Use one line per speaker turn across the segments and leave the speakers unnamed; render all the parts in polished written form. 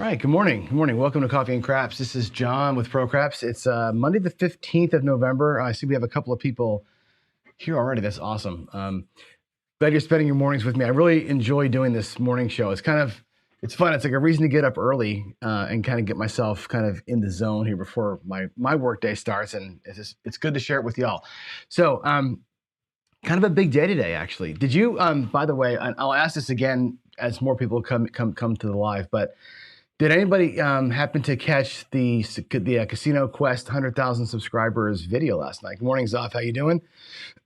right, good morning. Good morning. Welcome to Coffee and Craps. This is John with Pro Craps. It's Monday the 15th of November. I see we have a couple of people here already. That's awesome. Glad you're spending your mornings with me. I really enjoy doing this morning show. It's fun. It's like a reason to get up early and kind of get myself kind of in the zone here before my work day starts. And it's good to share it with y'all. So kind of a big day today, actually. Did you, by the way, I'll ask this again as more people come to the live, but did anybody happen to catch the Casino Quest 100,000 subscribers video last night? Good morning, Zoff. How you doing?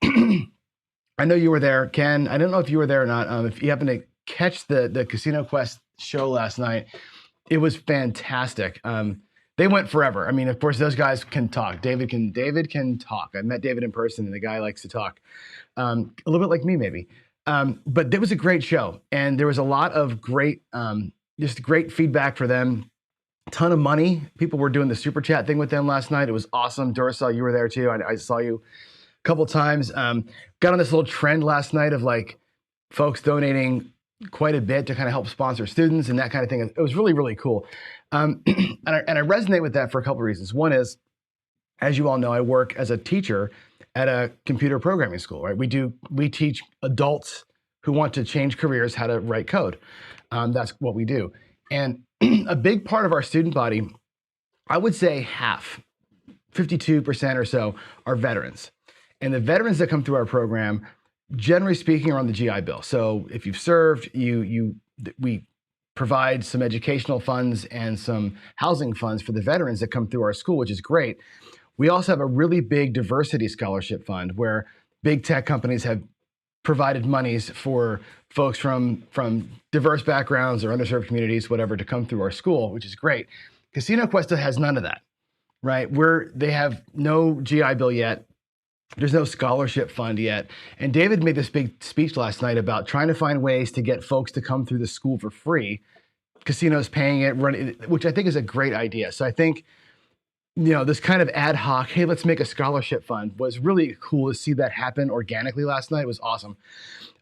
I know you were there, Ken. I don't know if you were there or not. If you happen to catch the Casino Quest show last night, it was fantastic. They went forever. I mean, of course, those guys can talk. David can talk. I met David in person, and the guy likes to talk. A little bit like me, maybe. But it was a great show, and there was a lot of great. Just great feedback for them. Ton of money. People were doing the super chat thing with them last night. It was awesome. Duracell, you were there too. I saw you a couple times. Got on this little trend last night of like folks donating quite a bit to kind of help sponsor students and that kind of thing. It was really, really cool. And I resonate with that for a couple of reasons. One is, as you all know, I work as a teacher at a computer programming school, right? We teach adults who want to change careers how to write code. That's what we do. And a big part of our student body, I would say half, 52% or so, are veterans. And the veterans that come through our program, generally speaking, are on the GI Bill. So if you've served, we provide some educational funds and some housing funds for the veterans that come through our school, which is great. We also have a really big diversity scholarship fund where big tech companies have provided monies for folks from diverse backgrounds or underserved communities, whatever, to come through our school, which is great. Casino Quest has none of that, right? They have no GI Bill yet. There's no scholarship fund yet. And David made this big speech last night about trying to find ways to get folks to come through the school for free. Casinos paying it, running, which I think is a great idea. So I think, this kind of ad hoc, hey, let's make a scholarship fund, was really cool to see that happen organically last night. It was awesome.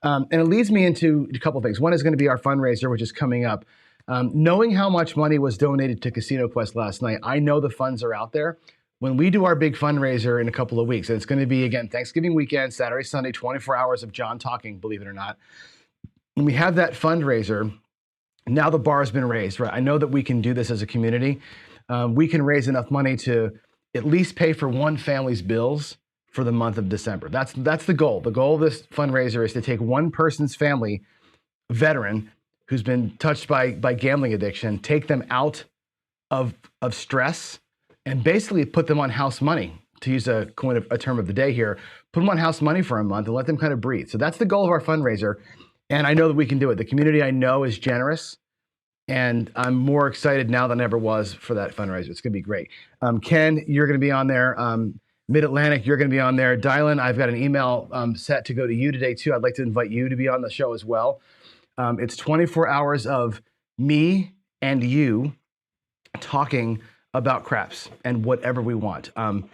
And it leads me into a couple of things. One is going to be our fundraiser, which is coming up. Knowing how much money was donated to Casino Quest last night, I know the funds are out there. When we do our big fundraiser in a couple of weeks, and it's going to be, again, Thanksgiving weekend, Saturday, Sunday, 24 hours of John talking, believe it or not. When we have that fundraiser, now the bar has been raised, right? I know that we can do this as a community. We can raise enough money to at least pay for one family's bills for the month of December. That's the goal. The goal of this fundraiser is to take one person's family, veteran, who's been touched by gambling addiction, take them out of stress and basically put them on house money, to use a term of the day here, put them on house money for a month and let them kind of breathe. So that's the goal of our fundraiser. And I know that we can do it. The community I know is generous. And I'm more excited now than ever was for that fundraiser. It's going to be great. Ken, you're going to be on there. Mid-Atlantic, you're going to be on there. Dylan, I've got an email set to go to you today, too. I'd like to invite you to be on the show as well. It's 24 hours of me and you talking about craps and whatever we want. I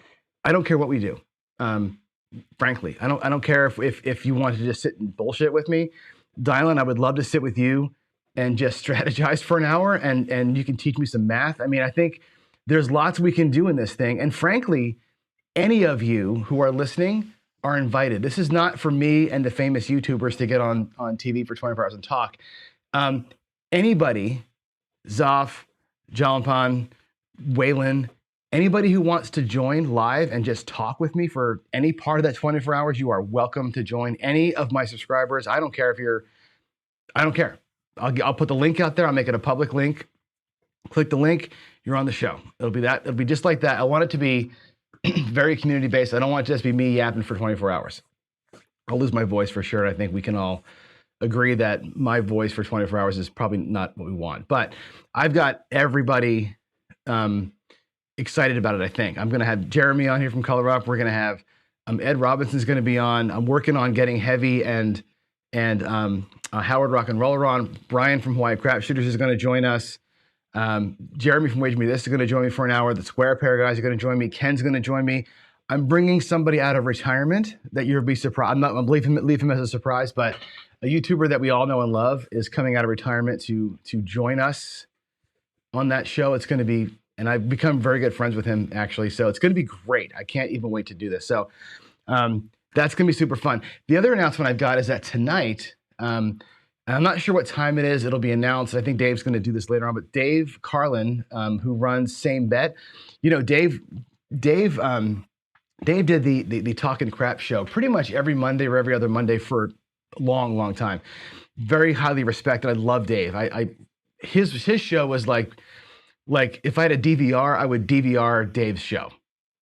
don't care what we do. Frankly, I don't care if you want to just sit and bullshit with me. Dylan, I would love to sit with you and just strategize for an hour and you can teach me some math. I mean, I think there's lots we can do in this thing. And frankly, any of you who are listening are invited. This is not for me and the famous YouTubers to get on TV for 24 hours and talk. Anybody, Zoff, Jalanpan, Waylon, anybody who wants to join live and just talk with me for any part of that 24 hours, you are welcome to join any of my subscribers. I don't care. I'll put the link out there. I'll make it a public link. Click the link. You're on the show. It'll be just like that. I want it to be very community-based. I don't want it to just be me yapping for 24 hours. I'll lose my voice for sure. I think we can all agree that my voice for 24 hours is probably not what we want. But I've got everybody excited about it, I think. I'm going to have Jeremy on here from Color Up. We're going to have Ed Robinson's going to be on. I'm working on getting Heavy and Howard Rock and Roller on. Brian from Hawaii Crap Shooters is going to join us. Jeremy from Wage Me This is going to join me for an hour. The Square Pair guys are going to join me. Ken's going to join me. I'm bringing somebody out of retirement that you'll be surprised. I'm not going to leave him as a surprise, but a YouTuber that we all know and love is coming out of retirement to join us on that show. It's going to be, and I've become very good friends with him actually. So it's going to be great. I can't even wait to do this. So that's going to be super fun. The other announcement I've got is that tonight, and I'm not sure what time it is. It'll be announced. I think Dave's going to do this later on, but Dave Carlin, who runs Same Bet, Dave did the Talkin' Crap show pretty much every Monday or every other Monday for a long, long time. Very highly respected. I love Dave. His show was like if I had a DVR, I would DVR Dave's show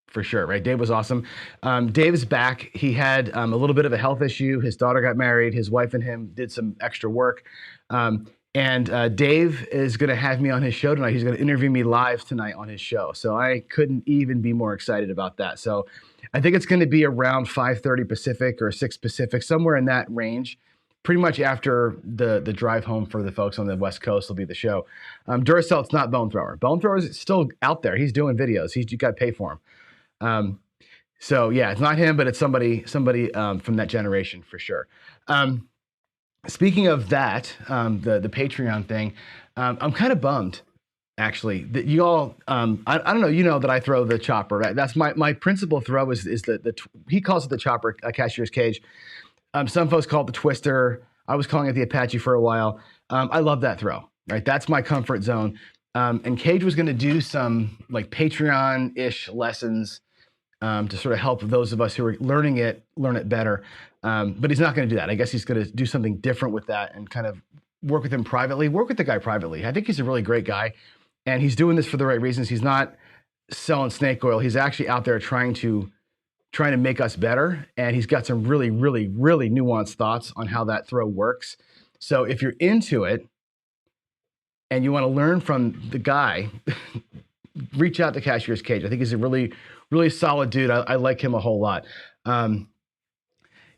for sure, right? Dave was awesome. Dave is back. He had a little bit of a health issue. His daughter got married. His wife and him did some extra work. And Dave is going to have me on his show tonight. He's going to interview me live tonight on his show. So I couldn't even be more excited about that. So I think it's going to be around 5:30 Pacific or 6 Pacific, somewhere in that range. Pretty much after the drive home for the folks on the West Coast will be the show. Duracel's not Bone Thrower. Bone Thrower is still out there. He's doing videos. You got to pay for him. So yeah, it's not him, but it's somebody from that generation for sure. Speaking of that, the Patreon thing, I'm kind of bummed actually that you all, I don't know, that I throw the chopper, right? That's my principal throw is he calls it the chopper, cashier's cage. Some folks call it the twister. I was calling it the Apache for a while. I love that throw, right? That's my comfort zone. And Cage was going to do some like Patreon-ish lessons to sort of help those of us who are learning it, learn it better. But he's not going to do that. I guess he's going to do something different with that and kind of work with him privately, work with the guy privately. I think he's a really great guy and he's doing this for the right reasons. He's not selling snake oil. He's actually out there trying to make us better. And he's got some really, really, really nuanced thoughts on how that throw works. So if you're into it and you want to learn from the guy, reach out to Cashier's Cage. I think he's a really, really solid dude. I like him a whole lot.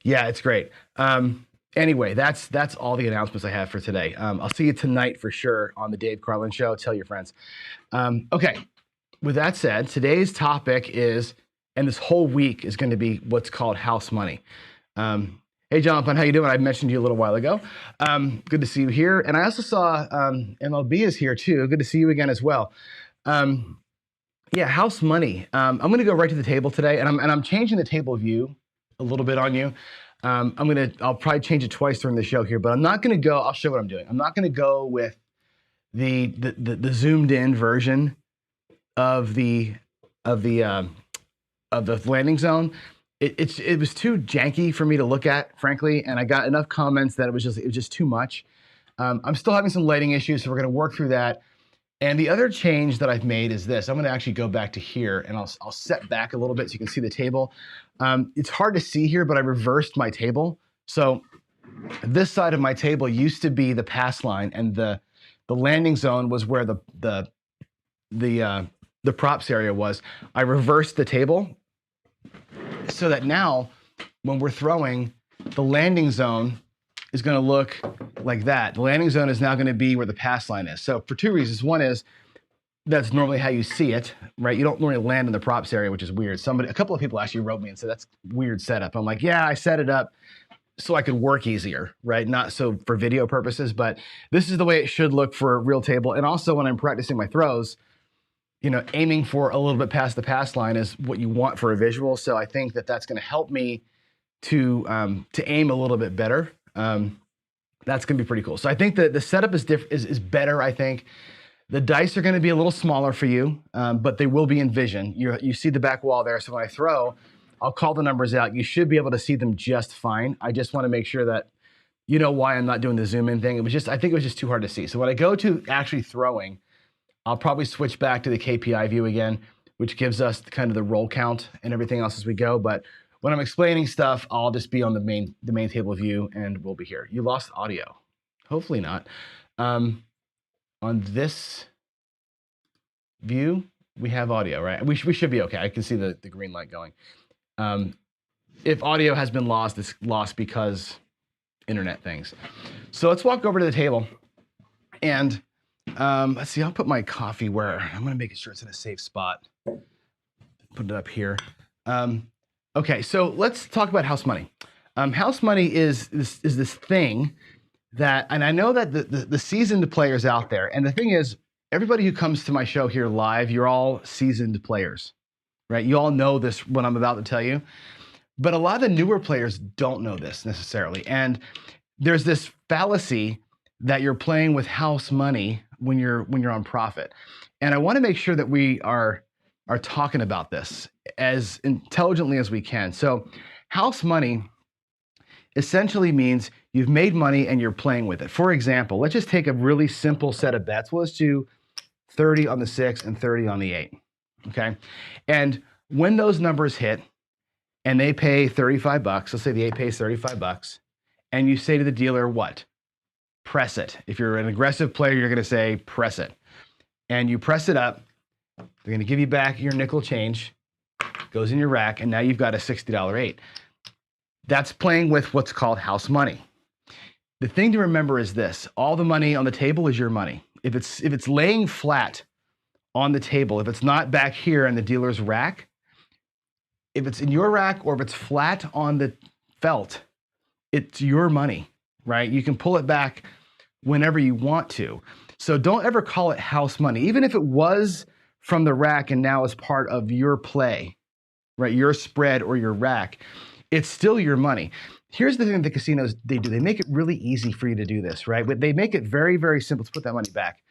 Yeah, it's great. Anyway, that's all the announcements I have for today. I'll see you tonight for sure on the Dave Carlin Show. Tell your friends. Okay, with that said, today's topic is, and this whole week is going to be what's called house money. Hey, Jonathan, how you doing? I mentioned you a little while ago. Good to see you here. And I also saw MLB is here too. Good to see you again as well. Yeah, house money. I'm going to go right to the table today, and I'm changing the table view a little bit on you. I'll probably change it twice during the show here, but I'm not going to go. I'll show what I'm doing. I'm not going to go with the zoomed in version of the landing zone. It was too janky for me to look at, frankly, and I got enough comments that it was just too much. I'm still having some lighting issues, so we're going to work through that. And the other change that I've made is this. I'm going to actually go back to here, and I'll set back a little bit so you can see the table. It's hard to see here, but I reversed my table. So this side of my table used to be the pass line, and the landing zone was where the props area was. I reversed the table so that now when we're throwing, the landing zone is going to look like that. The landing zone is now going to be where the pass line is. So for two reasons. One is that's normally how you see it, right? You don't normally land in the props area, which is weird. A couple of people actually wrote me and said, that's weird setup. I'm like, yeah, I set it up so I could work easier, right? Not so for video purposes, but this is the way it should look for a real table. And also when I'm practicing my throws, aiming for a little bit past the pass line is what you want for a visual. So I think that that's going to help me to aim a little bit better. That's going to be pretty cool. So I think that the setup is better. I think the dice are going to be a little smaller for you, but they will be in vision. You see the back wall there. So when I throw, I'll call the numbers out. You should be able to see them just fine. I just want to make sure that you know why I'm not doing the zoom in thing. I think it was just too hard to see. So when I go to actually throwing, I'll probably switch back to the KPI view again, which gives us kind of the roll count and everything else as we go. But when I'm explaining stuff, I'll just be on the main table view and we'll be here. You lost audio. Hopefully not. On this view, we have audio, right? We should be okay. I can see the green light going. If audio has been lost, it's lost because internet things. So let's walk over to the table and let's see, I'll put my coffee where I'm going to make sure it's in a safe spot. Put it up here. Okay, so let's talk about house money. House money is this thing that, and I know that the seasoned players out there, and the thing is, everybody who comes to my show here live, you're all seasoned players, right? You all know this, what I'm about to tell you. But a lot of the newer players don't know this necessarily. And there's this fallacy that you're playing with house money when you're on profit. And I want to make sure that we are talking about this as intelligently as we can. So house money essentially means you've made money and you're playing with it. For example, let's just take a really simple set of bets. Let's do 30 on the 6 and 30 on the 8, okay? And when those numbers hit and they pay 35 bucks, let's say the 8 pays 35 bucks, and you say to the dealer, what? Press it. If you're an aggressive player, you're gonna say, press it. And you press it up, they're gonna give you back your nickel change, goes in your rack, and now you've got a $60 8. That's playing with what's called house money. The thing to remember is this: all the money on the table is your money. If it's laying flat on the table, if it's not back here in the dealer's rack, if it's in your rack or if it's flat on the felt, it's your money, right? You can pull it back whenever you want to. So don't ever call it house money, even if it was from the rack and now is part of your play, right? Your spread or your rack. It's still your money. Here's the thing that the casinos, they do. They make it really easy for you to do this, right? But they make it very, very simple. Let's put that money back.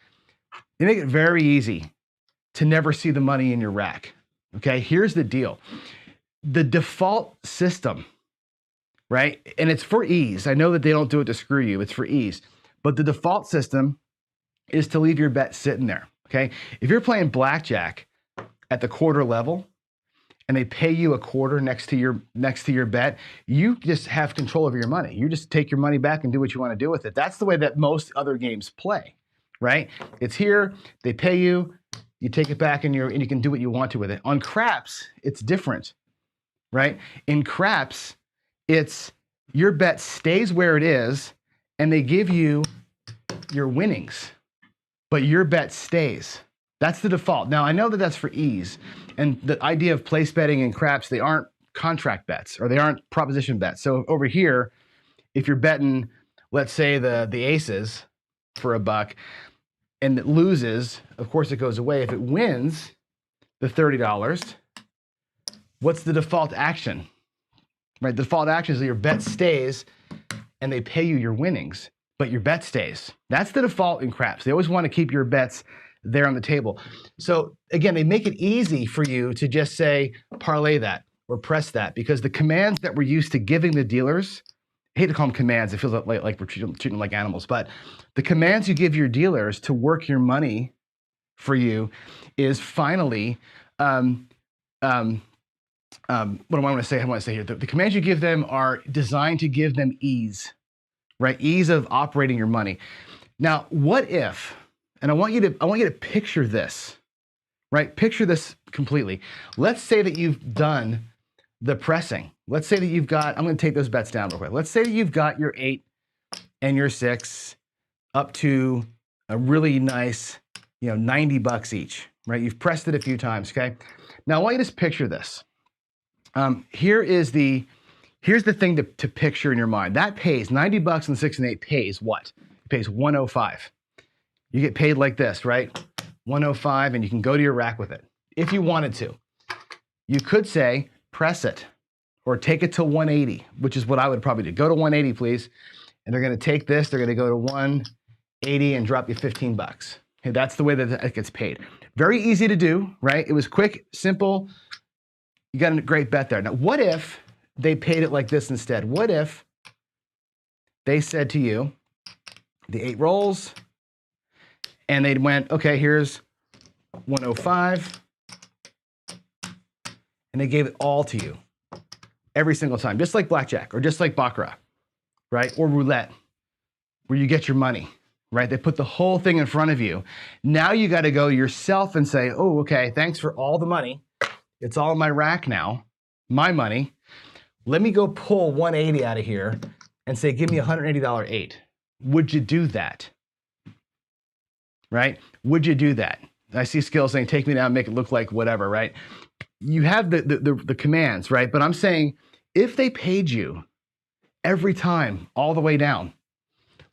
They make it very easy to never see the money in your rack, okay? Here's the deal. The default system, right? And it's for ease. I know that they don't do it to screw you. It's for ease. But the default system is to leave your bet sitting there, okay? If you're playing blackjack at the quarter level, and they pay you a quarter next to your bet, you just have control over your money. You just take your money back and do what you want to do with it. That's the way that most other games play, right? It's here, they pay you, you take it back, and you can do what you want to with it. On craps, it's different, right? In craps, it's your bet stays where it is, and they give you your winnings, but your bet stays. That's the default. Now, I know that that's for ease. And the idea of place betting and craps, they aren't contract bets or they aren't proposition bets. So over here, if you're betting, let's say the aces for $1 and it loses, of course it goes away. If it wins the $30, what's the default action? Right? The default action is that your bet stays and they pay you your winnings, but your bet stays. That's the default in craps. They always want to keep your bets there on the table. So again, they make it easy for you to just say, parlay that or press that, because the commands that we're used to giving the dealers, I hate to call them commands, it feels like we're treating them like animals, but the commands you give your dealers to work your money for you is finally, what do I want to say? I want to say here, the commands you give them are designed to give them ease, right? Ease of operating your money. Now, what if, and I want you to picture this, right? Picture this completely. Let's say that you've done the pressing. Let's say that you've got, I'm going to take those bets down real quick. Let's say that you've got your 8 and your 6 up to a really nice, 90 bucks each, right? You've pressed it a few times, okay? Now I want you to just picture this. Here's the thing to picture in your mind. That pays 90 bucks and 6 and 8 pays what? It pays 105. You get paid like this, right? 105, and you can go to your rack with it if you wanted to. You could say, press it, or take it to 180, which is what I would probably do. Go to 180, please. And they're going to take this, they're going to go to 180 and drop you 15 bucks. Okay, that's the way that it gets paid. Very easy to do, right? It was quick, simple. You got a great bet there. Now, what if they paid it like this instead? What if they said to you, the 8 rolls, and they went, okay, here's 105, and they gave it all to you every single time, just like blackjack or just like baccarat, right? Or roulette, where you get your money, right? They put the whole thing in front of you. Now you got to go yourself and say, oh, okay, thanks for all the money. It's all in my rack now, my money. Let me go pull 180 out of here and say, give me a $180 8. Would you do that? Right? Would you do that? I see Skills saying, take me down, make it look like whatever, right? You have the commands, right? But I'm saying, if they paid you every time, all the way down,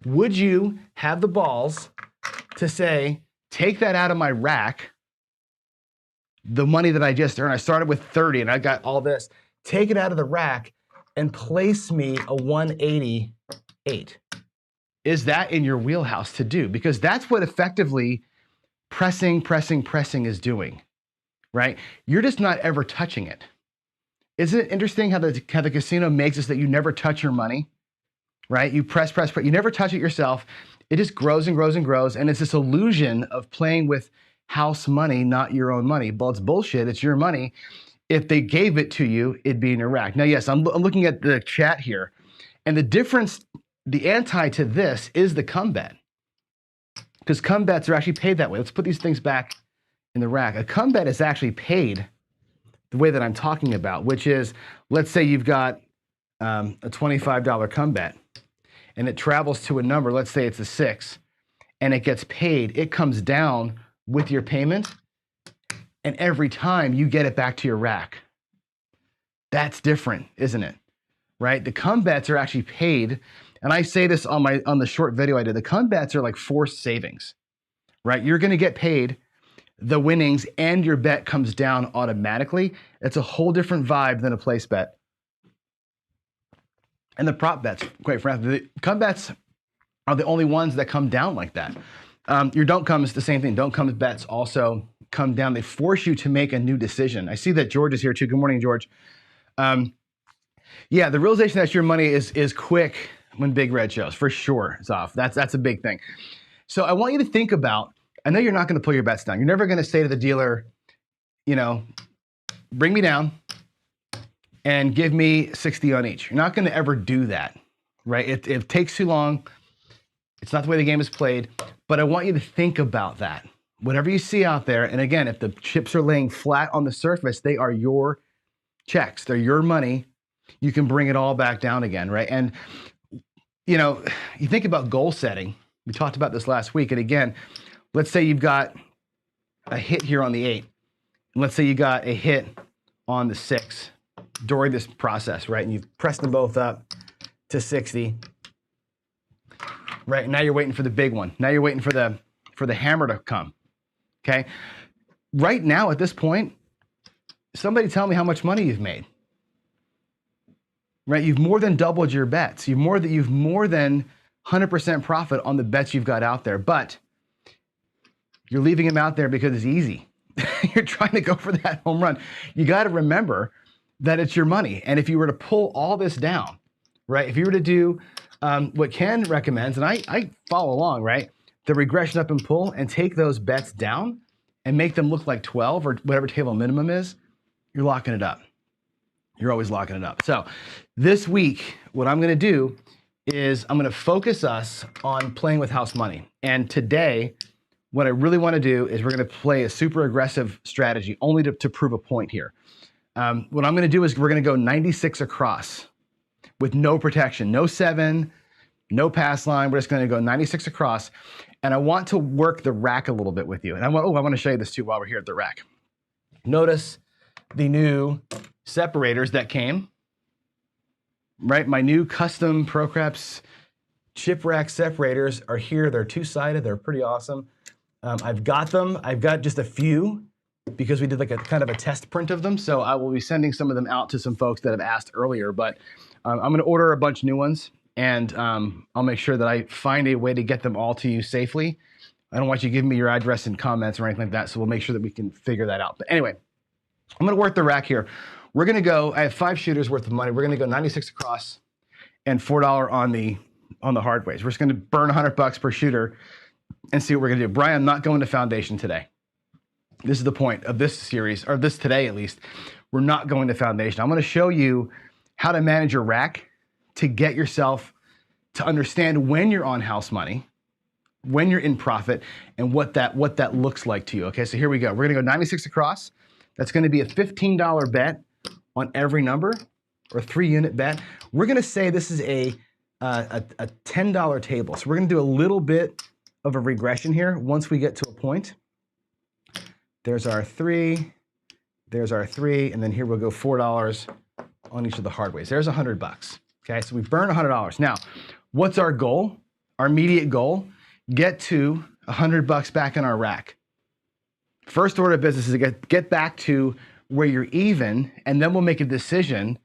would you have the balls to say, take that out of my rack, the money that I just earned. I started with 30 and I got all this. Take it out of the rack and place me a 188. Is that in your wheelhouse to do? Because that's what effectively pressing is doing, right? You're just not ever touching it. Isn't it interesting how the casino makes it so that you never touch your money, right? You press, you never touch it yourself. It just grows and grows and grows. And it's this illusion of playing with house money, not your own money. Well, it's bullshit. It's your money. If they gave it to you, it'd be in your rack. Now, yes, I'm looking at the chat here. And the difference, the anti to this is the come bet. Because come bets are actually paid that way. Let's put these things back in the rack. A come bet is actually paid the way that I'm talking about, which is, let's say you've got a $25 come bet and it travels to a number, let's say it's a 6, and it gets paid. It comes down with your payment, and every time you get it back to your rack. That's different, isn't it? Right? The come bets are actually paid, and I say this on the short video I did. The come bets are like forced savings, right? You're going to get paid the winnings and your bet comes down automatically. It's a whole different vibe than a place bet. And the prop bets, quite frankly, the come bets are the only ones that come down like that. Your don't come is the same thing. Don't come bets also come down. They force you to make a new decision. I see that George is here too. Good morning, George. Yeah, the realization that your money is quick when Big Red shows, for sure. It's off. That's a big thing. So I want you to think about, I know you're not going to pull your bets down. You're never going to say to the dealer, you know, bring me down and give me 60 on each. You're not going to ever do that, right? It takes too long. It's not the way the game is played. But I want you to think about that. Whatever you see out there, and again, if the chips are laying flat on the surface, they are your checks. They're your money. You can bring it all back down again, right? And, you know, you think about goal setting. We talked about this last week. And again, let's say you've got a hit here on the 8. And let's say you got a hit on the 6 during this process, right? And you've pressed them both up to 60. Right, now you're waiting for the big one. Now you're waiting for the hammer to come, okay? Right now at this point, somebody tell me how much money you've made. Right, you've more than doubled your bets. You've more than 100% profit on the bets you've got out there, but you're leaving them out there because it's easy. You're trying to go for that home run. You got to remember that it's your money. And if you were to pull all this down, right, if you were to do what Ken recommends, and I follow along, right? The regression up and pull and take those bets down and make them look like 12 or whatever table minimum is, you're locking it up. You're always locking it up. So this week, what I'm going to do is I'm going to focus us on playing with house money. And today, what I really want to do is we're going to play a super aggressive strategy only to prove a point here. What I'm going to do is we're going to go 96 across with no protection, no 7, no pass line. We're just going to go 96 across. And I want to work the rack a little bit with you. And I want to show you this too while we're here at the rack. Notice the new separators that came, right? My new custom ProCreps chip rack separators are here. They're two-sided. They're pretty awesome. I've got them. I've got just a few because we did like a kind of a test print of them. So I will be sending some of them out to some folks that have asked earlier. But I'm going to order a bunch of new ones, and I'll make sure that I find a way to get them all to you safely. I don't want you giving me your address and comments or anything like that, so we'll make sure that we can figure that out. But anyway, I'm going to work the rack here. We're going to go, I have 5 shooters worth of money. We're going to go 96 across and $4 on the hard ways. We're just going to burn $100 per shooter and see what we're going to do. Brian, I'm not going to foundation today. This is the point of this series, or this today at least. We're not going to foundation. I'm going to show you how to manage your rack to get yourself to understand when you're on house money, when you're in profit, and what that looks like to you. Okay, so here we go. We're going to go 96 across. That's going to be a $15 bet on every number, or a 3-unit bet. We're going to say this is a $10 table. So we're going to do a little bit of a regression here once we get to a point. There's our 3, there's our 3, and then here we'll go $4 on each of the hard ways. There's $100. Okay, so we burn $100. Now, what's our goal? Our immediate goal? Get to $100 back in our rack. First order of business is to get back to where you're even, and then we'll make a decision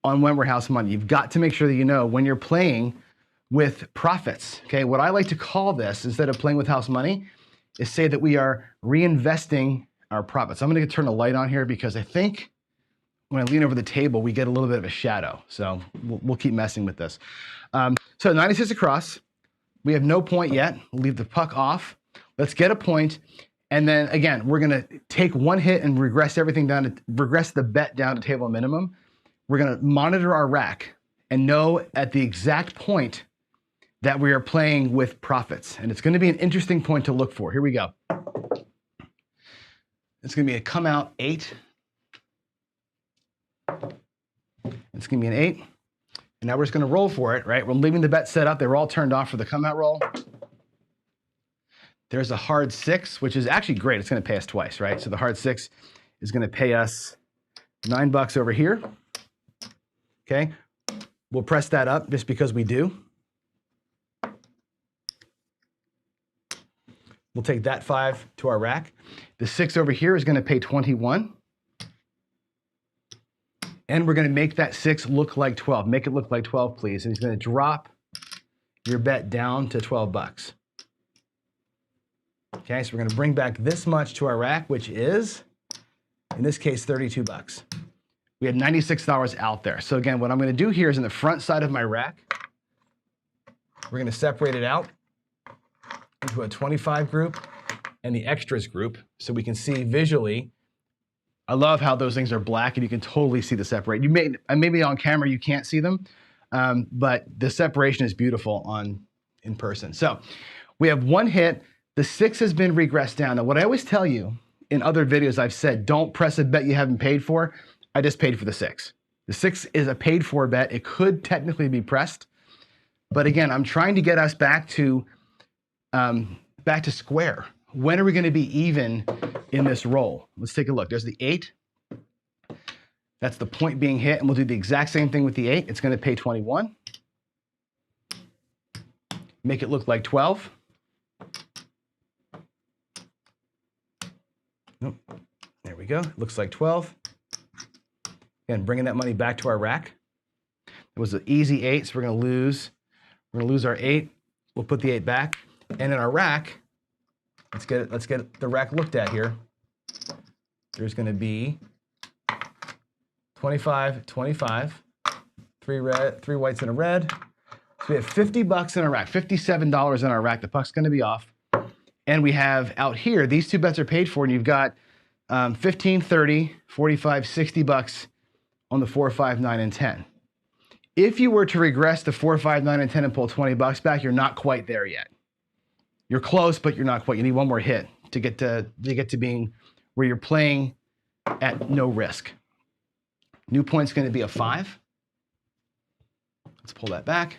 on when we're house money. You've got to make sure that you know when you're playing with profits. Okay, what I like to call this, instead of playing with house money, is say that we are reinvesting our profits. I'm going to turn the light on here because I think when I lean over the table, we get a little bit of a shadow. So we'll keep messing with this. So 96 across. We have no point yet. We'll leave the puck off. Let's get a point. And then again, we're going to take one hit and regress everything down to regress the bet down to table minimum. We're going to monitor our rack and know at the exact point that we are playing with profits. And it's going to be an interesting point to look for. Here we go. It's going to be a come out 8. It's going to be an 8. And now we're just going to roll for it, right? We're leaving the bet set up. They were all turned off for the come out roll. There's a hard 6, which is actually great. It's going to pay us twice, right? So the hard 6 is going to pay us $9 over here. Okay. We'll press that up just because we do. We'll take that 5 to our rack. The 6 over here is going to pay 21. And we're going to make that 6 look like 12. Make it look like 12, please. And he's going to drop your bet down to $12. Okay, so we're going to bring back this much to our rack, which is, in this case, $32. We had $96 out there. So again, what I'm going to do here is in the front side of my rack, we're going to separate it out into a 25 group and the extras group so we can see visually. I love how those things are black and you can totally see the separate. Maybe on camera you can't see them, but the separation is beautiful in person. So we have one hit. The 6 has been regressed down. Now, what I always tell you in other videos, I've said, don't press a bet you haven't paid for. I just paid for the 6. The 6 is a paid for bet. It could technically be pressed. But again, I'm trying to get us back to square. When are we going to be even in this roll? Let's take a look. There's the 8. That's the point being hit. And we'll do the exact same thing with the 8. It's going to pay 21. Make it look like 12. Nope. There we go. It looks like 12. Again, bringing that money back to our rack. It was an easy 8, so we're going to lose our 8. We'll put the 8 back. And in our rack, let's get the rack looked at here. There's going to be 25, 25, 3 whites and a red. So we have $50 in our rack, $57 in our rack. The puck's going to be off. And we have out here, these 2 bets are paid for, and you've got 15, 30, 45, $60 on the 4, 5, 9, and 10. If you were to regress the 4, 5, 9, and 10 and pull $20 back, you're not quite there yet. You're close, but you're not quite. You need one more hit to get to being where you're playing at no risk. New point's going to be a 5. Let's pull that back.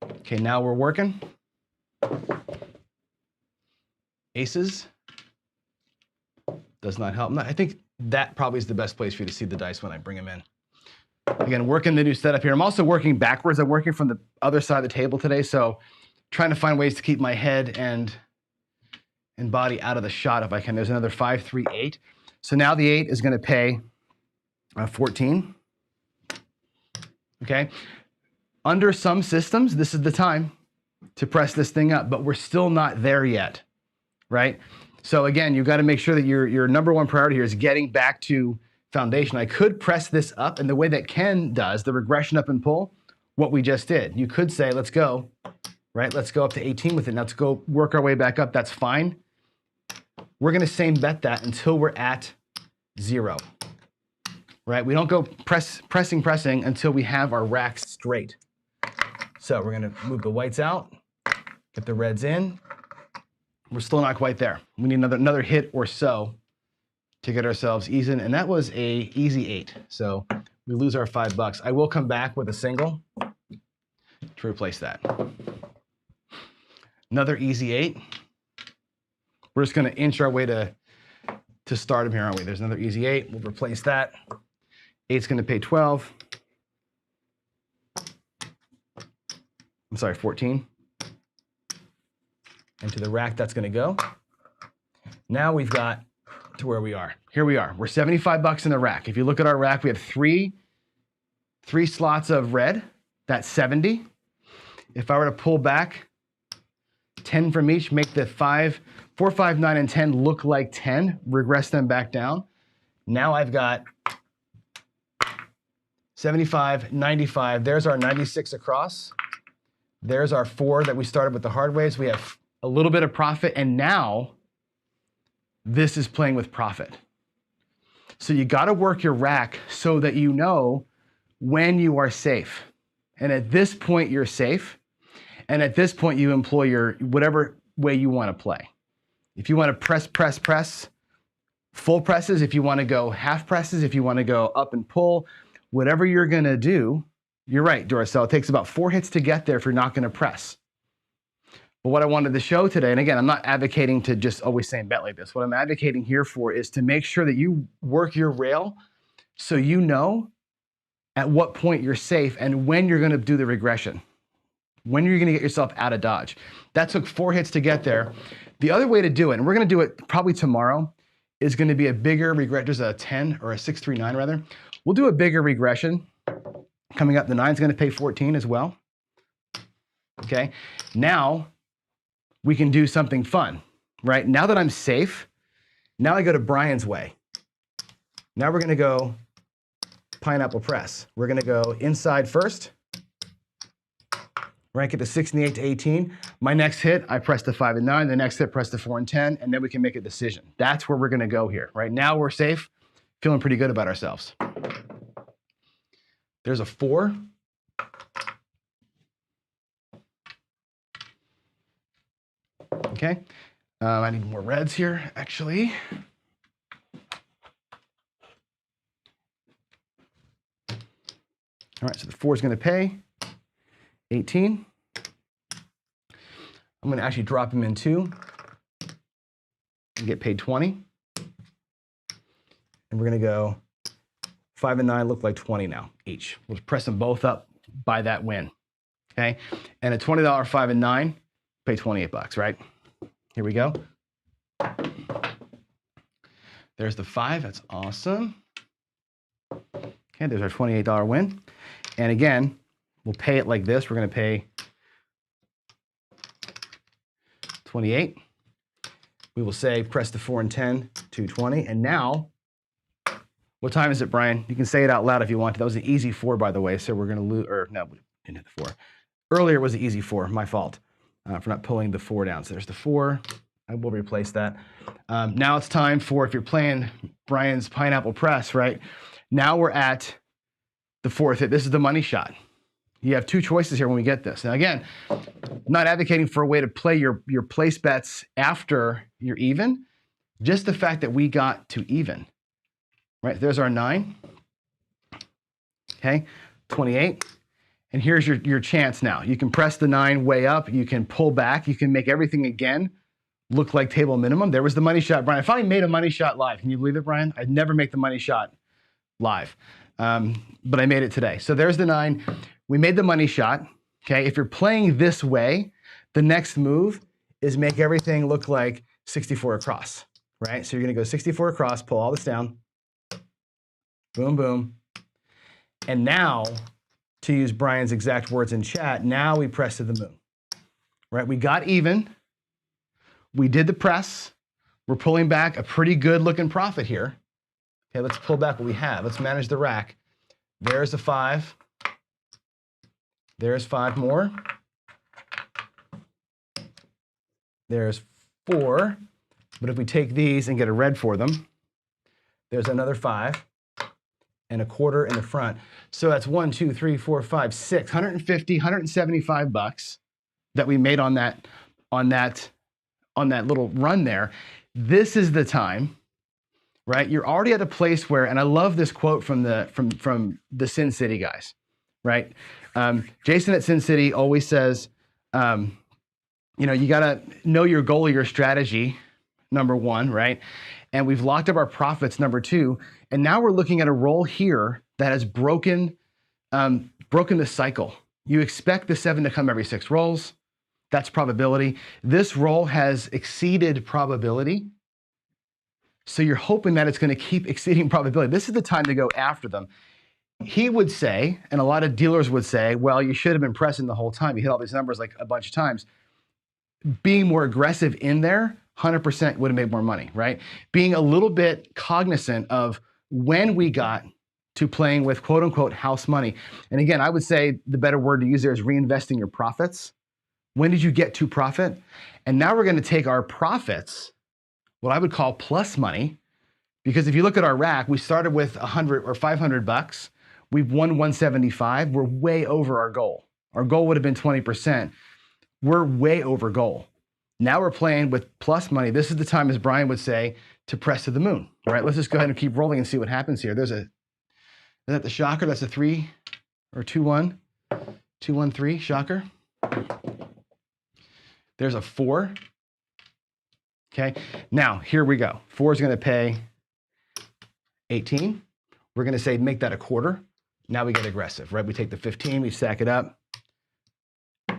Okay, now we're working. Aces does not help. I think that probably is the best place for you to see the dice when I bring them in. Again, working the new setup here. I'm also working backwards. I'm working from the other side of the table today, so trying to find ways to keep my head and body out of the shot if I can. There's another 5, 3, 8. So now the 8 is going to pay 14. Okay. Under some systems, this is the time to press this thing up, but we're still not there yet, right? So again, you've got to make sure that your number one priority here is getting back to foundation. I could press this up, and the way that Ken does, the regression up and pull, what we just did. You could say, let's go, right? Let's go up to 18 with it. Now let's go work our way back up. That's fine. We're going to same bet that until we're at 0, right? We don't go pressing until we have our racks straight. So we're going to move the whites out, get the reds in. We're still not quite there. We need another hit or so to get ourselves even, and that was a easy 8. So we lose our $5. I will come back with a single to replace that. Another easy 8. We're just going to inch our way to stardom here, aren't we? There's another easy 8. We'll replace that. 8's going to pay 12. I'm sorry, 14. and to the rack that's going to go. Now we've got to where we are. Here we are. We're 75 bucks in the rack. If you look at our rack, we have three slots of red. That's 70. If I were to pull back 10 from each, make the 4, 5, 9, and 10 look like 10, regress them back down. Now I've got 75, 95. There's our 96 across. There's our 4 that we started with the hard ways. We have a little bit of profit, and now this is playing with profit. So you got to work your rack so that you know when you are safe. And at this point, you're safe. And at this point, you employ your whatever way you want to play. If you want to press, full presses, if you want to go half presses, if you want to go up and pull, whatever you're going to do, you're right, Duracell. It takes about 4 hits to get there if you're not going to press. But what I wanted to show today, and again, I'm not advocating to just always say and bet like this. What I'm advocating here for is to make sure that you work your rail so you know at what point you're safe and when you're going to do the regression, when you're going to get yourself out of dodge. That took 4 hits to get there. The other way to do it, and we're going to do it probably tomorrow, is going to be a bigger regression. There's a 10 or a 639 rather. We'll do a bigger regression coming up. The 9's going to pay 14 as well. Okay. Now we can do something fun, right? Now that I'm safe, now I go to Brian's way. Now we're going to go pineapple press. We're going to go inside first. Rank it to 6 and the 8 to 18. My next hit, I press the 5 and 9. The next hit, press the 4 and 10, and then we can make a decision. That's where we're going to go here. Right now we're safe, feeling pretty good about ourselves. There's a 4. Okay, I need more reds here, actually. All right, so the 4 is going to pay 18. I'm going to actually drop him in 2 and get paid 20. And we're going to go 5 and 9 look like 20 now each. We'll press them both up by that win. Okay, and a $20 5 and 9, pay 28 bucks, right? Here we go. There's the 5. That's awesome. Okay, there's our $28 win. And again, we'll pay it like this. We're going to pay 28. We will say press the 4 and 10 to 20. And now, what time is it, Brian? You can say it out loud if you want to. That was an easy 4, by the way. So we're going to lose, or no, we didn't hit the 4. Earlier was an easy 4, my fault. For not pulling the 4 down. So there's the 4. I will replace that. Now it's time for, if you're playing Brian's pineapple press, right? Now we're at the 4th hit. This is the money shot. You have 2 choices here when we get this. Now again, I'm not advocating for a way to play your place bets after you're even. Just the fact that we got to even. Right, there's our 9. Okay, 28. And here's your chance now. You can press the 9 way up. You can pull back. You can make everything again look like table minimum. There was the money shot. Brian, I finally made a money shot live. Can you believe it, Brian? I'd never make the money shot live, but I made it today. So there's the 9. We made the money shot. Okay, if you're playing this way, the next move is make everything look like 64 across, right? So you're going to go 64 across, pull all this down. Boom, boom. And now, to use Brian's exact words in chat, now we press to the moon, right? We got even. We did the press. We're pulling back a pretty good looking profit here. Okay, let's pull back what we have. Let's manage the rack. There's the 5. There's 5 more. There's 4. But if we take these and get a red for them, there's another 5. And a quarter in the front. So that's 1, 2, 3, 4, 5, 6, 150, 175 bucks that we made on that little run there. This is the time, right? You're already at a place where, and I love this quote from the Sin City guys, right? Jason at Sin City always says, you gotta know your goal or your strategy, number 1, right? And we've locked up our profits, number 2. And now we're looking at a roll here that has broken the cycle. You expect the 7 to come every 6 rolls. That's probability. This roll has exceeded probability. So you're hoping that it's going to keep exceeding probability. This is the time to go after them. He would say, and a lot of dealers would say, well, you should have been pressing the whole time. You hit all these numbers like a bunch of times. Being more aggressive in there, 100% would have made more money, right? Being a little bit cognizant of when we got to playing with quote unquote house money. And again, I would say the better word to use there is reinvesting your profits. When did you get to profit? And now we're going to take our profits, what I would call plus money, because if you look at our rack, we started with 100 or 500 bucks. We've won 175. We're way over our goal. Our goal would have been 20%. We're way over goal. Now we're playing with plus money. This is the time, as Brian would say, to press to the moon. All right, let's just go ahead and keep rolling and see what happens here. Is that the shocker? That's a 3 or 2-1. 2-1-3 shocker. There's a 4. Okay, now here we go. 4 is going to pay 18. We're going to say make that a quarter. Now we get aggressive, right? We take the 15, we stack it up.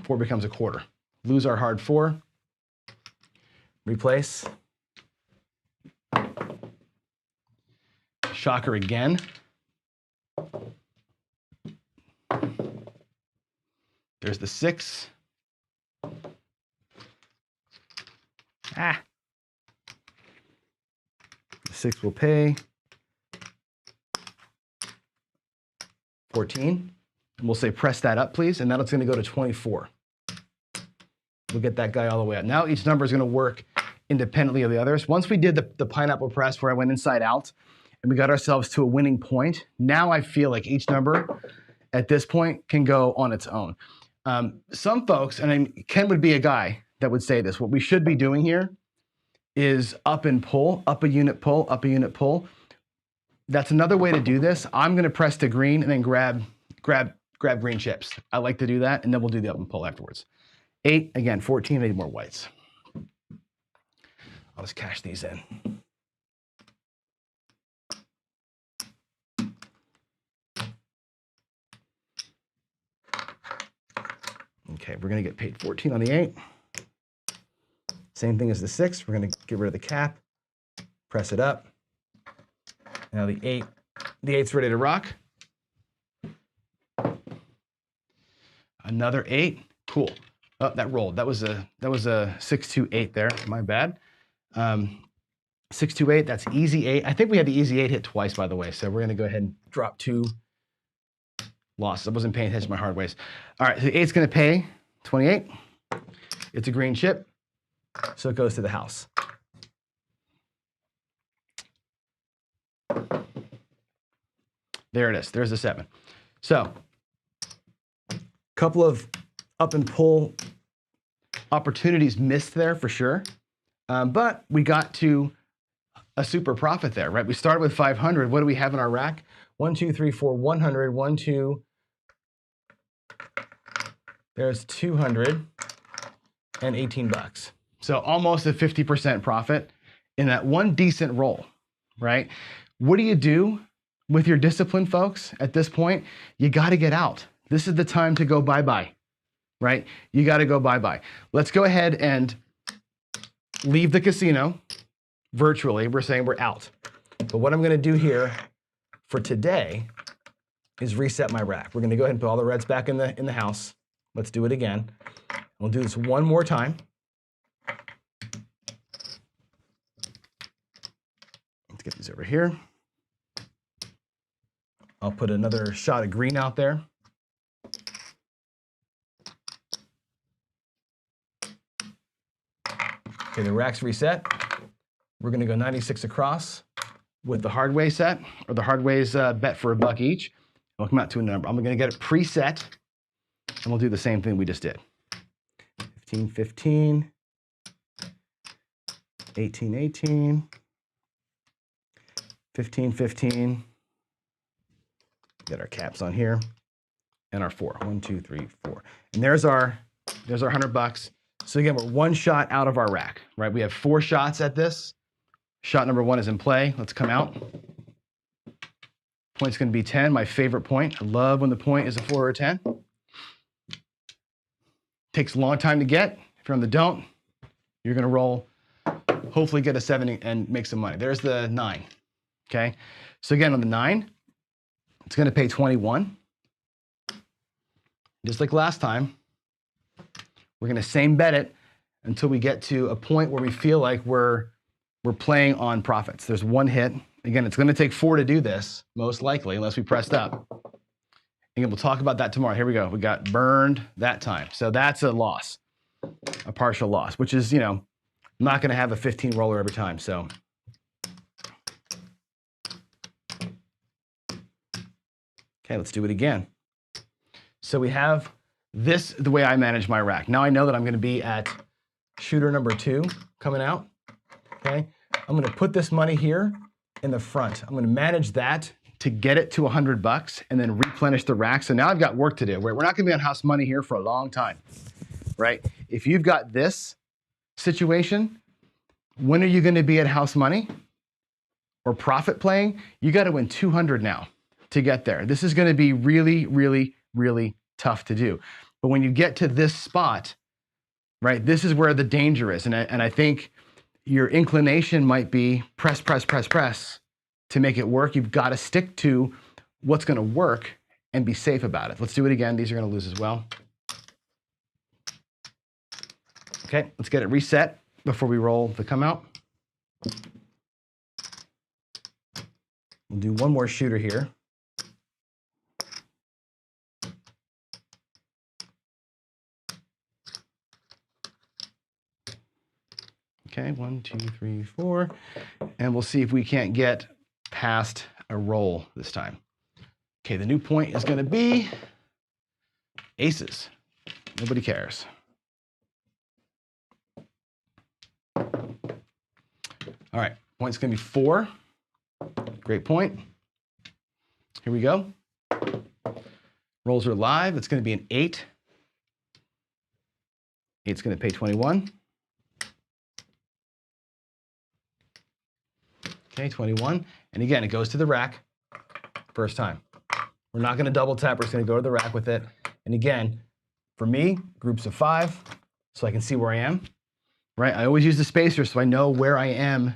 4 becomes a quarter. Lose our hard 4. Replace. Shocker again. There's the 6. The 6 will pay 14. And we'll say press that up, please. And now it's going to go to 24. We'll get that guy all the way up. Now each number is going to work independently of the others. Once we did the pineapple press where I went inside out and we got ourselves to a winning point, now I feel like each number at this point can go on its own. Some folks, and Ken would be a guy that would say this, what we should be doing here is up and pull, up a unit pull, up a unit pull. That's another way to do this. I'm going to press to green and then grab green chips. I like to do that, and then we'll do the up and pull afterwards. 8, again, 14, I need more whites. I'll just cash these in. Okay, we're going to get paid 14 on the 8. Same thing as the 6. We're going to get rid of the cap, press it up. Now the 8's ready to rock. Another 8, cool. Oh, that rolled. That was a 6-2-8 there. My bad. 6-2-8. That's easy 8. I think we had the easy 8 hit twice, by the way. So we're going to go ahead and drop 2 losses. I wasn't paying attention to my hard ways. All right, so the 8's going to pay 28. It's a green chip, so it goes to the house. There it is. There's the 7. So, couple of up and pull opportunities missed there for sure. But we got to a super profit there, right? We started with 500. What do we have in our rack? 1, 2, 3, 4, 100. 1, 2. There's 218 bucks. So almost a 50% profit in that one decent roll, right? What do you do with your discipline, folks? At this point, you got to get out. This is the time to go bye-bye, right? You got to go bye-bye. Let's go ahead and leave the casino virtually. We're saying we're out. But what I'm going to do here for today is reset my rack. We're going to go ahead and put all the reds back in the house. Let's do it again. We'll do this one more time. Let's get these over here. I'll put another shot of green out there. Okay, the rack's reset. We're going to go 96 across with the hard way set, or the hard ways bet for $1 each. We'll come out to a number. I'm going to get it preset, and we'll do the same thing we just did. 15, 15, 18, 18, 15, 15. Get our caps on here, and our 4. 1, 2, 3, 4. And there's our $100. So again, we're one shot out of our rack, right? We have 4 shots at this. Shot number 1 is in play. Let's come out. Point's going to be 10, my favorite point. I love when the point is a 4 or a 10. Takes a long time to get. If you're on the don't, you're going to roll, hopefully get a 7 and make some money. There's the 9. Okay. So again, on the 9, it's going to pay 21. Just like last time, we're going to same bet it until we get to a point where we feel like we're playing on profits. There's one hit. Again, it's going to take 4 to do this, most likely, unless we pressed up. Again, we'll talk about that tomorrow. Here we go. We got burned that time. So that's a loss, a partial loss, which is, you know, I'm not going to have a 15 roller every time. So okay, let's do it again. So we have this, the way I manage my rack. Now I know that I'm going to be at shooter number 2 coming out. Okay, I'm going to put this money here in the front. I'm going to manage that to get it to $100 and then replenish the rack. So now I've got work to do. We're not going to be on house money here for a long time, right? If you've got this situation, when are you going to be at house money or profit playing? You got to win 200 now to get there. This is going to be really, really, really tough to do. But when you get to this spot, right, this is where the danger is. And I think your inclination might be press, press, press, press to make it work. You've got to stick to what's going to work and be safe about it. Let's do it again. These are going to lose as well. Okay, let's get it reset before we roll the come out. We'll do one more shooter here. Okay, 1, 2, 3, 4. And we'll see if we can't get past a roll this time. Okay, the new point is going to be aces. Nobody cares. All right, point's going to be 4. Great point. Here we go. Rolls are live. It's going to be an 8. 8's going to pay 21. Okay, 21. And again, it goes to the rack first time. We're not going to double tap. We're just going to go to the rack with it. And again, for me, groups of 5, so I can see where I am. Right? I always use the spacer so I know where I am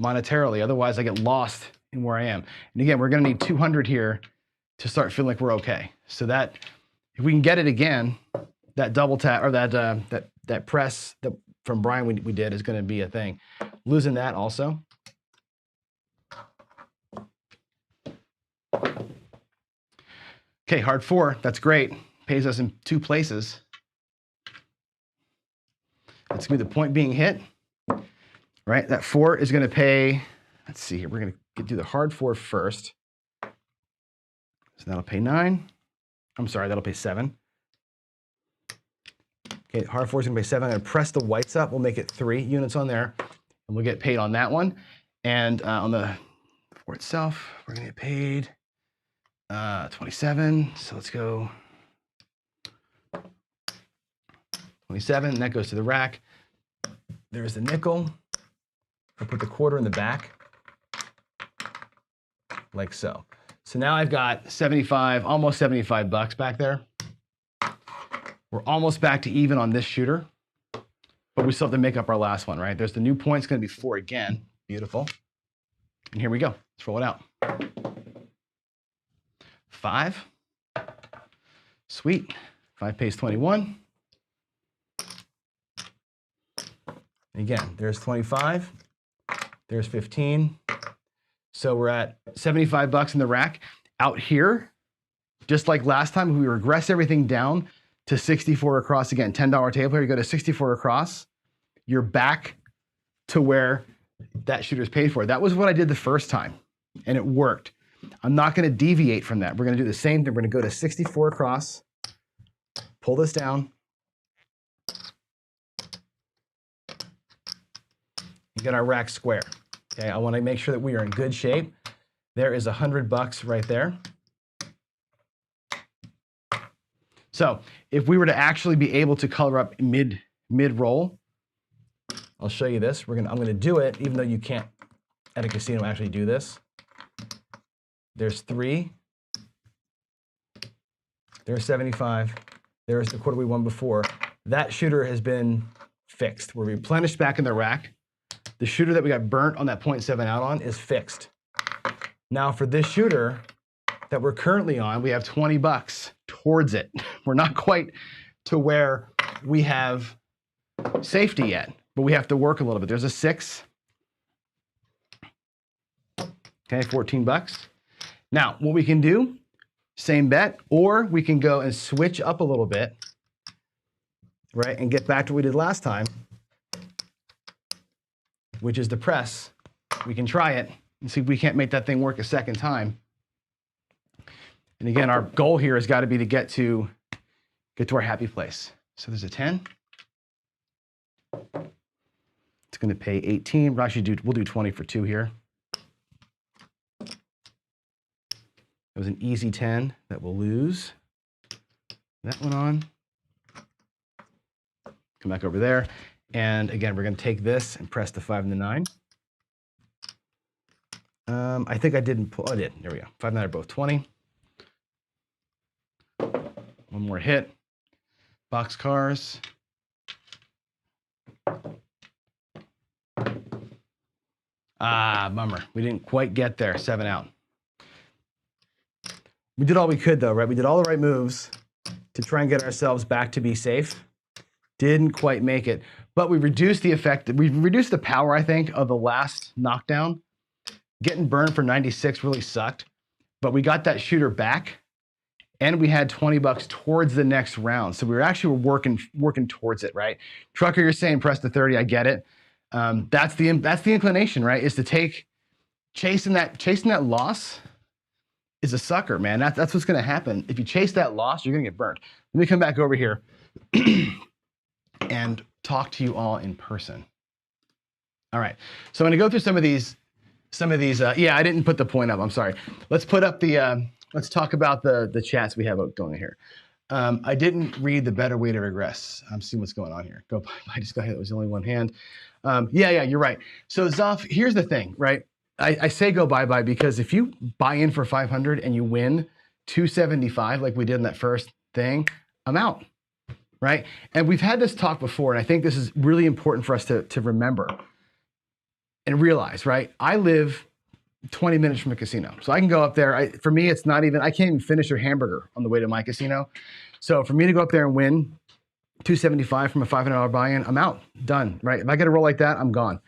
monetarily. Otherwise, I get lost in where I am. And again, we're going to need 200 here to start feeling like we're okay. So that, if we can get it again, that double tap or that press that from Brian we did is going to be a thing. Losing that also. Okay, hard 4. That's great. Pays us in 2 places. That's going to be the point being hit, right? That 4 is going to pay, let's see here. We're going to do the hard 4 first. So that'll pay 9. I'm sorry, that'll pay 7. Okay, hard 4 is going to pay 7. I'm going to press the whites up. We'll make it 3 units on there, and we'll get paid on that one. And on the 4 itself, we're going to get paid 27. So let's go 27, and that goes to the rack. There's the nickel. I'll put the quarter in the back, like so. So now I've got 75, almost $75 back there. We're almost back to even on this shooter, but we still have to make up our last one, right? There's the new point. It's going to be 4 again. Beautiful. And here we go. Let's roll it out. 5. Sweet. 5 pays 21. Again, there's 25, there's 15. So we're at $75 in the rack. Out here, just like last time, we regress everything down to 64 across. Again, $10 table here, you go to 64 across. You're back to where that shooter's paid for. That was what I did the first time, and it worked. I'm not going to deviate from that. We're going to do the same thing. We're going to go to 64 across, pull this down, get our rack square. Okay, I want to make sure that we are in good shape. There is $100 right there. So if we were to actually be able to color up mid roll, I'll show you this. I'm going to do it, even though you can't at a casino actually do this. There's 3. There's 75. There's the quarter we won before. that shooter has been fixed. We're replenished back in the rack. The shooter that we got burnt on that 0.7 out on is fixed. Now for this shooter that we're currently on, we have 20 bucks towards it. We're not quite to where we have safety yet, but we have to work a little bit. There's a 6. Okay, 14 bucks. Now, what we can do, same bet, or we can go and switch up a little bit, right, and get back to what we did last time, which is the press. We can try it and see if we can't make that thing work a second time. And again, our goal here has got to be to get to our happy place. So there's a 10. It's going to pay 18. We'll do 20 for 2 here. It was an easy 10 that we'll lose. That one on. Come back over there. And again, we're going to take this and press the 5 and the 9. I think I didn't pull. Oh, I did. There we go. 5 and 9 are both 20. One more hit. Boxcars. Bummer. We didn't quite get there. 7 out. We did all we could though, right? We did all the right moves to try and get ourselves back to be safe. Didn't quite make it, but we reduced the effect. We reduced the power, I think, of the last knockdown. Getting burned for 96 really sucked, but we got that shooter back and we had 20 bucks towards the next round. So we were actually working towards it, right? Trucker, you're saying press the 30. I get it. That's the inclination, right? Is to chasing that loss is a sucker, man. That's what's going to happen. If you chase that loss, you're going to get burned. Let me come back over here and talk to you all in person. All right. So I'm going to go through some of these. Yeah, I didn't put the point up. I'm sorry. Let's put up let's talk about the chats we have going here. I didn't read the better way to regress. I'm seeing what's going on here. I just got hit. It was only one hand. Yeah, you're right. So Zoff, here's the thing, right? I say go bye-bye because if you buy in for 500 and you win 275 like we did in that first thing, I'm out, right? And we've had this talk before, and I think this is really important for us to remember and realize, right? I live 20 minutes from a casino. So I can go up there. For me, it's not even, I can't even finish a hamburger on the way to my casino. So for me to go up there and win 275 from a $500 buy-in, I'm out, done, right? If I get a roll like that, I'm gone.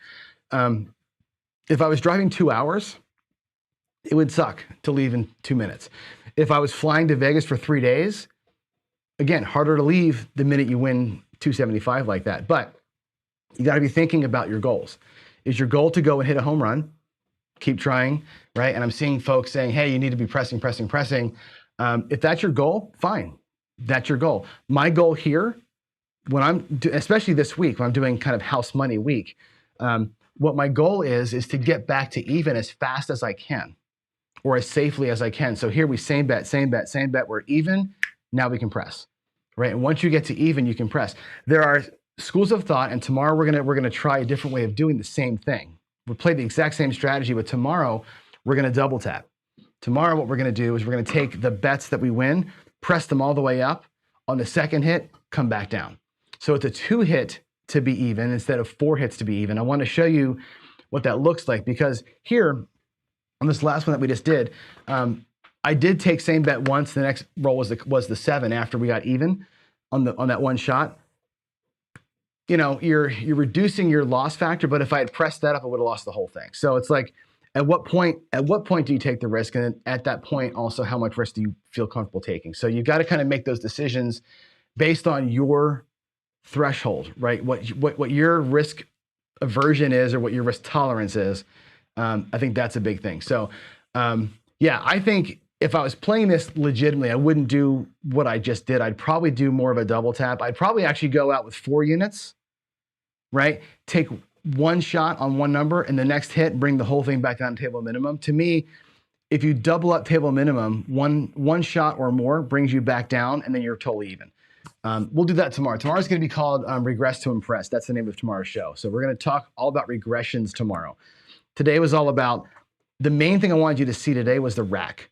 If I was driving 2 hours, it would suck to leave in 2 minutes. If I was flying to Vegas for 3 days, again, harder to leave the minute you win 275 like that. But you got to be thinking about your goals. Is your goal to go and hit a home run? Keep trying, right? And I'm seeing folks saying, hey, you need to be pressing. If that's your goal, fine. That's your goal. My goal here, especially this week, when I'm doing kind of house money week, what my goal is to get back to even as fast as I can or as safely as I can. So here we same bet, we're even, now we can press, right? And once you get to even, you can press. There are schools of thought, and tomorrow we're gonna try a different way of doing the same thing. We'll play the exact same strategy, but tomorrow we're gonna double tap. Tomorrow what we're gonna do is we're gonna take the bets that we win, press them all the way up. On the second hit, come back down. So it's a 2 hit to be even instead of 4 hits to be even. I want to show you what that looks like because here on this last one that we just did, I did take same bet once. The next roll was the 7 after we got even on that one shot. You know, you're reducing your loss factor, but if I had pressed that up, I would have lost the whole thing. So it's like, at what point do you take the risk? And then at that point, also, how much risk do you feel comfortable taking? So you've got to kind of make those decisions based on your threshold, right? What your risk aversion is or what your risk tolerance is. I think that's a big thing. So yeah, I think if I was playing this legitimately, I wouldn't do what I just did. I'd probably do more of a double tap. I'd probably actually go out with 4 units, right? Take one shot on one number and the next hit, bring the whole thing back down to table minimum. To me, if you double up table minimum, one shot or more brings you back down and then you're totally even. We'll do that tomorrow. Tomorrow's going to be called Regress to Impress. That's the name of tomorrow's show. So we're going to talk all about regressions tomorrow. Today was all about, the main thing I wanted you to see today was the rack.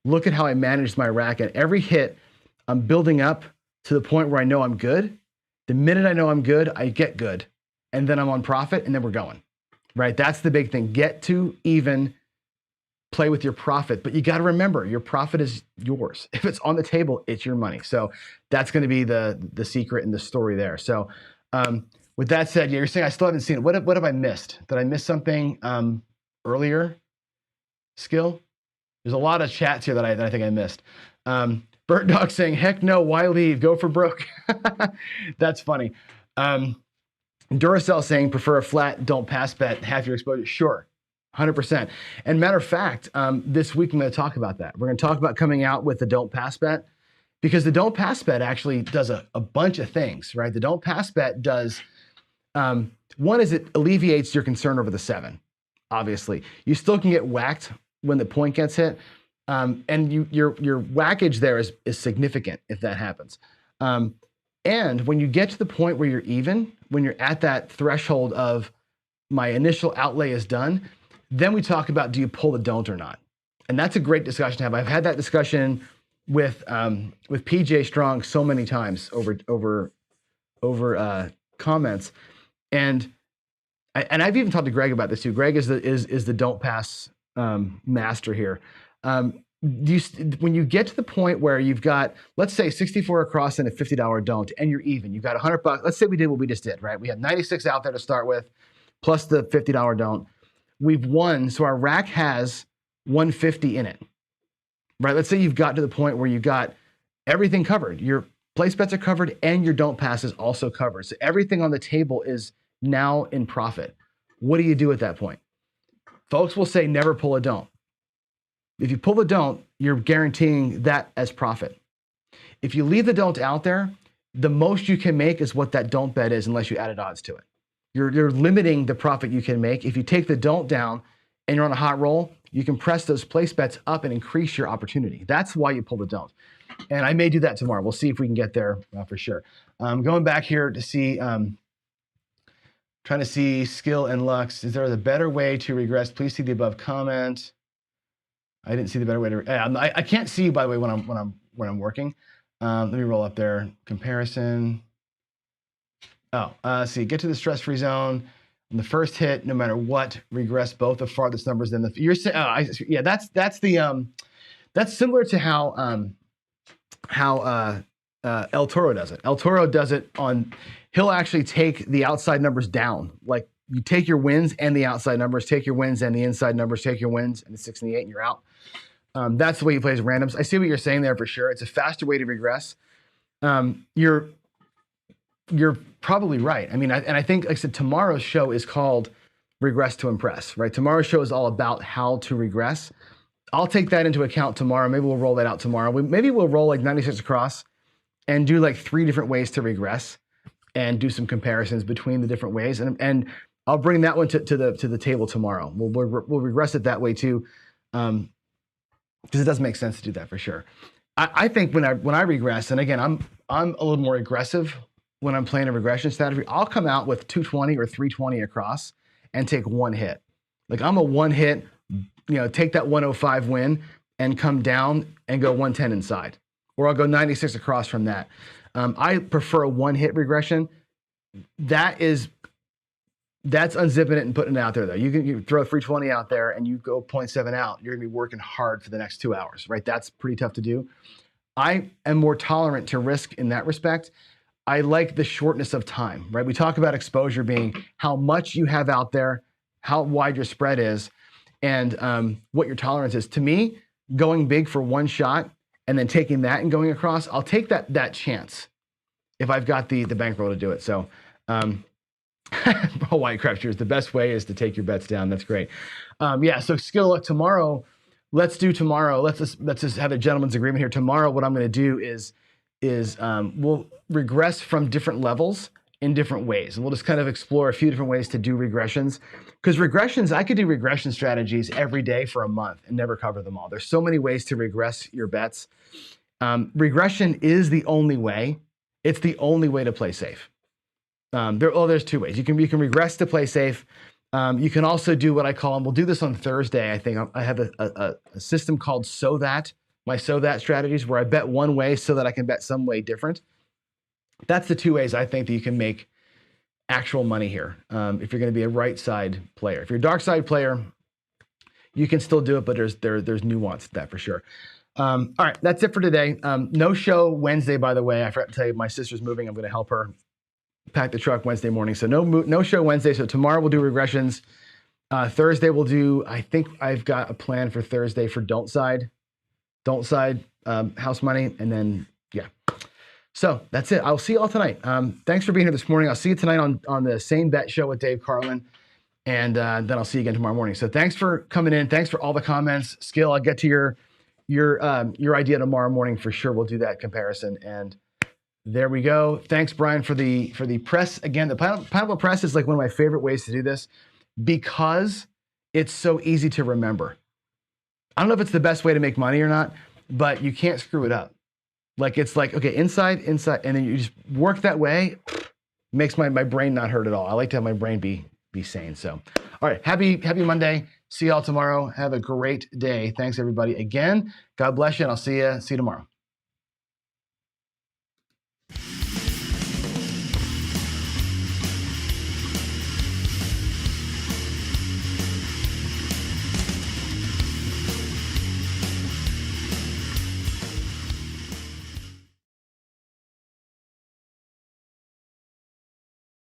Look at how I managed my rack. At every hit, I'm building up to the point where I know I'm good. The minute I know I'm good, I get good, and then I'm on profit, and then we're going, right? That's the big thing. Get to even, play with your profit, but you got to remember your profit is yours. If it's on the table, it's your money. So that's going to be the secret and the story there. So with that said, yeah, you're saying I still haven't seen it. What have I missed? Did I miss something earlier? Skill? There's a lot of chats here that I think I missed. Bird Dog saying, heck no, why leave? Go for broke. That's funny. Duracell saying, prefer a flat, don't pass bet, half your exposure. Sure. 100%. And matter of fact, this week I'm going to talk about that. We're going to talk about coming out with the don't pass bet, because the don't pass bet actually does a bunch of things, right? The don't pass bet does, one is it alleviates your concern over the 7, obviously. You still can get whacked when the point gets hit, and your whackage there is significant if that happens. And when you get to the point where you're even, when you're at that threshold of my initial outlay is done, then we talk about, do you pull the don't or not? And that's a great discussion to have. I've had that discussion with PJ Strong so many times over comments, and I've even talked to Greg about this too. Greg is the don't pass master here. When you get to the point where you've got, let's say 64 across and a $50 don't, and you're even, you've got $100. Let's say we did what we just did, right? We had 96 out there to start with, plus the $50 don't. We've won, so our rack has 150 in it, right? Let's say you've got to the point where you've got everything covered. Your place bets are covered and your don't pass is also covered. So everything on the table is now in profit. What do you do at that point? Folks will say never pull a don't. If you pull the don't, you're guaranteeing that as profit. If you leave the don't out there, the most you can make is what that don't bet is unless you added odds to it. You're limiting the profit you can make. If you take the don't down and you're on a hot roll, you can press those place bets up and increase your opportunity. That's why you pull the don't. And I may do that tomorrow. We'll see if we can get there for sure. Going back here to see, trying to see skill and Lux. Is there a better way to regress? Please see the above comment. I didn't see the better way to. I can't see you, by the way, when I'm working. Let me roll up there. Comparison. Oh, see, get to the stress-free zone. On the first hit, no matter what, regress both the farthest numbers. Then you're saying, yeah, that's similar to how El Toro does it. El Toro does it on. He'll actually take the outside numbers down. Like you take your wins and the outside numbers, take your wins and the inside numbers, take your wins and the 6 and the 8, and you're out. That's the way he plays randoms. I see what you're saying there for sure. It's a faster way to regress. You're probably right. I mean, I think, like I said, tomorrow's show is called Regress to Impress, right? Tomorrow's show is all about how to regress. I'll take that into account tomorrow. Maybe we'll roll that out tomorrow. Maybe we'll roll like 96 across and do like 3 different ways to regress and do some comparisons between the different ways. And I'll bring that one to the table tomorrow. We'll regress it that way too, because it does make sense to do that for sure. I think when I regress, and again, I'm a little more aggressive when I'm playing a regression strategy. I'll come out with 220 or 320 across and take 1 hit. Like I'm a 1 hit, take that 105 win and come down and go 110 inside, or I'll go 96 across from that. I prefer a 1 hit regression. That's unzipping it and putting it out there though. You throw 320 out there and you go 0.7 out. You're gonna be working hard for the next 2 hours, right? That's pretty tough to do. I am more tolerant to risk in that respect. I like the shortness of time, right? We talk about exposure being how much you have out there, how wide your spread is, and what your tolerance is. To me, going big for 1 shot and then taking that and going across, I'll take that chance if I've got the bankroll to do it. So, White Crap Cheers, the best way is to take your bets down. That's great. Yeah, so skill luck tomorrow. Let's do tomorrow. Let's just have a gentleman's agreement here. Tomorrow, what I'm going to do is we'll regress from different levels in different ways. And we'll just kind of explore a few different ways to do regressions. Because regressions, I could do regression strategies every day for a month and never cover them all. There's so many ways to regress your bets. Regression is the only way. It's the only way to play safe. There's 2 ways. You can regress to play safe. You can also do what I call, and we'll do this on Thursday, I think. I have a system called So That, my So That strategies, where I bet one way so that I can bet some way different. That's the 2 ways I think that you can make actual money here. If you're going to be a right side player, if you're a dark side player, you can still do it, but there's nuance to that for sure. All right, that's it for today. No show Wednesday, by the way. I forgot to tell you, my sister's moving. I'm going to help her pack the truck Wednesday morning. So no show Wednesday. So tomorrow we'll do regressions. Thursday we'll do, I think I've got a plan for Thursday for don't side house money. And then, yeah. So that's it. I'll see you all tonight. Thanks for being here this morning. I'll see you tonight on the Same Bet Show with Dave Carlin. And then I'll see you again tomorrow morning. So thanks for coming in. Thanks for all the comments. Skill, I'll get to your idea tomorrow morning for sure. We'll do that comparison. And there we go. Thanks, Brian, for the press. Again, the pineapple press is like one of my favorite ways to do this because it's so easy to remember. I don't know if it's the best way to make money or not, but you can't screw it up. Like it's like, okay, inside, and then you just work that way. Makes my brain not hurt at all. I like to have my brain be sane. So, all right, happy Monday. See y'all tomorrow. Have a great day. Thanks everybody again. God bless you, and I'll see you tomorrow.